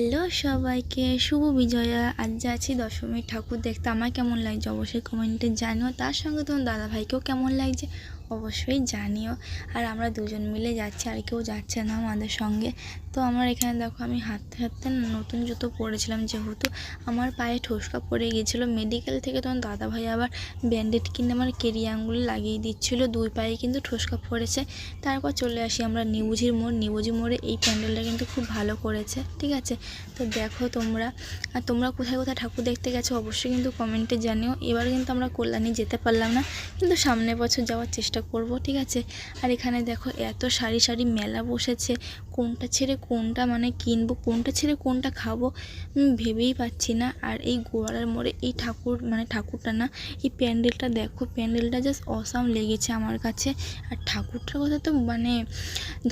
Hello সবাইকে, শুভ বিজয়া। আজ যাচ্ছি দশমীর ঠাকুর দেখতে। আমার কেমন লাগছে অবশ্যই কমেন্টে জানিও। তার সঙ্গে তোমার দাদাভাইকেও কেমন লাগছে অবশ্যই জানিও। আর আমরা দুজন মিলে যাচ্ছি, আর কেউ যাচ্ছে না আমাদের সঙ্গে। তো আমার এখানে দেখো, আমি হাঁটতে হাঁটতে নতুন জুতো পরেছিলাম, যেহেতু আমার পায়ে ঠোসকা পড়ে গিয়েছিলো। মেডিকেল থেকে তখন দাদাভাই আবার ব্যান্ডেড কিনে আমার কেরি আঙুলে লাগিয়ে দিচ্ছিলো, দুই পায়ে কিন্তু ঠোসকা পড়েছে। তারপর চলে আসি আমরা নিবুঝির মোড়। নিবুঝি মোড়ে এই প্যান্ডেলটা কিন্তু খুব ভালো করেছে, ঠিক আছে। তো দেখো তোমরা, আর তোমরা কোথায় কোথায় ঠাকুর দেখতে গেছো অবশ্যই কিন্তু কমেন্টে জানিও। এবার কিন্তু আমরা কল্যাণী যেতে পারলাম না, কিন্তু সামনের বছর যাওয়ার চেষ্টা করব, ঠিক আছে। আর এখানে দেখো এত সারি সারি মেলা বসেছে, কোনটা ছেড়ে কোনটা কিনবো, কোনটা ছেড়ে কোনটা খাবো ভেবেই পাচ্ছি না। আর এই গোয়ালার মোড়ে এই ঠাকুরটা না, এই প্যান্ডেলটা দেখো, প্যান্ডেলটা জাস্ট অসাম লেগেছে আমার কাছে। আর ঠাকুরটার কথা তো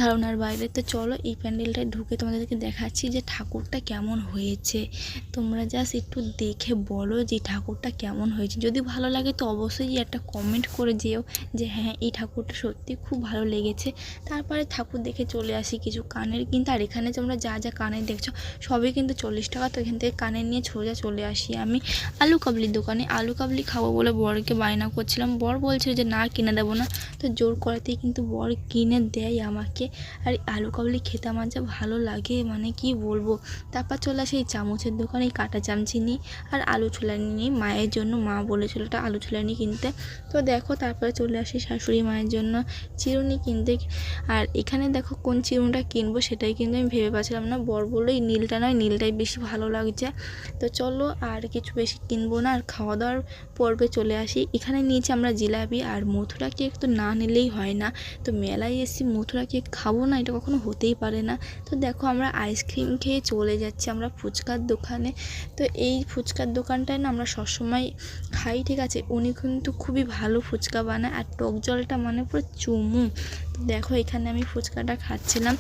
ধারণার বাইরে। তো চলো এই প্যান্ডেলটায় ঢুকে তোমাদেরকে দেখাচ্ছি যে ঠাকুরটা কেমন হয়েছে। তোমরা জাস্ট একটু দেখে বলো যে ঠাকুরটা কেমন হয়েছে। যদি ভালো লাগে তো অবশ্যই একটা কমেন্ট করে যেও যে হ্যাঁ এই ঠাকুরটা সত্যি খুব ভালো লেগেছে। তারপরে ঠাকুর দেখে চলে আসি কিছু কানের কিনতে। আর এখানে তোমরা যা যা কানের দেখছো সবই কিন্তু 40 টাকা। তো এখান থেকে কানের নিয়ে সোজা চলে আসি আমি আলু কাবলির দোকানে। আলু কাবলি খাবো বলে বরকে বায়না করছিলাম, বর বলছিল যে না কিনে দেবো না। তো জোর করাতেই কিন্তু বর কিনে দেয় আমাকে। আর আলু কাবলি খেতে আমার যা ভালো লাগে কি বলবো। তারপর চলে আসে এই চামচের দোকানে, এই কাঁটা চামচি নিই আর আলু ছোলানি নিই মায়ের জন্য। মা বলেছিল একটা আলু ছোলানি কিনতে। তো দেখো তারপরে চলে আসি শাশুড়ি মায়ের জন্য চিরুনি কিনতে। আর এখানে দেখো কোন চিরুনিটা কিনবো সেটাই কিন্তু আমি ভেবে পাচ্ছিলাম না। বর বললো এই নীলটা নয়, নীলটাই বেশি ভালো লাগছে। তো চলো আর কিছু বেশি কিনবো না, আর খাওয়া দাওয়ার পর্বে চলে আসি। এখানে নিয়েছি আমরা জিলাপি আর মথুরা কেক, তো না নিলেই হয় না। তো মেলায় এসেছি, মথুরা কেক খাবো না এটা কখনো হতেই পারে না। তো দেখো আমরা আইসক্রিম খেয়ে চলে যাচ্ছি আমরা ফুচকার দোকানে। তো এই ফুচকার দোকানটায় না আমরা সবসময় খাই, ঠিক আছে। উনি কিন্তু খুবই ভালো ফুচকা বানায়, আর টক জলটা পুরো চুমু। তো দেখো এখানে আমি ফুচকাটা খাচ্ছিলাম।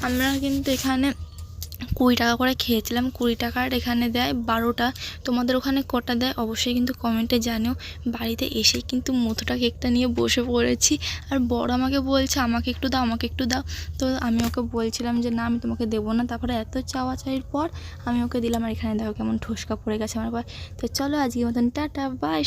আমরা কিন্তু এখানে 20 টাকা করে খেয়েছিলাম। 20 টাকার এখানে দেয় 12টা। তোমাদের ওখানে কটা দেয় অবশ্যই কিন্তু কমেন্টে জানিও। বাড়িতে এসেই কিন্তু মথুরা কেকটা নিয়ে বসে পড়েছি। আর বড় আমাকে বলছে আমাকে একটু দাও, আমাকে একটু দাও। তো আমি ওকে বলছিলাম যে না আমি তোমাকে দেবো না। তারপরে এত চাওয়াচাইয়ের পর আমি ওকে দিলাম। আর এখানে দেখো কেমন ঠোসকা পড়ে গেছে আমার পায়ে। তো চলো আজকের মতন টাটা বাই।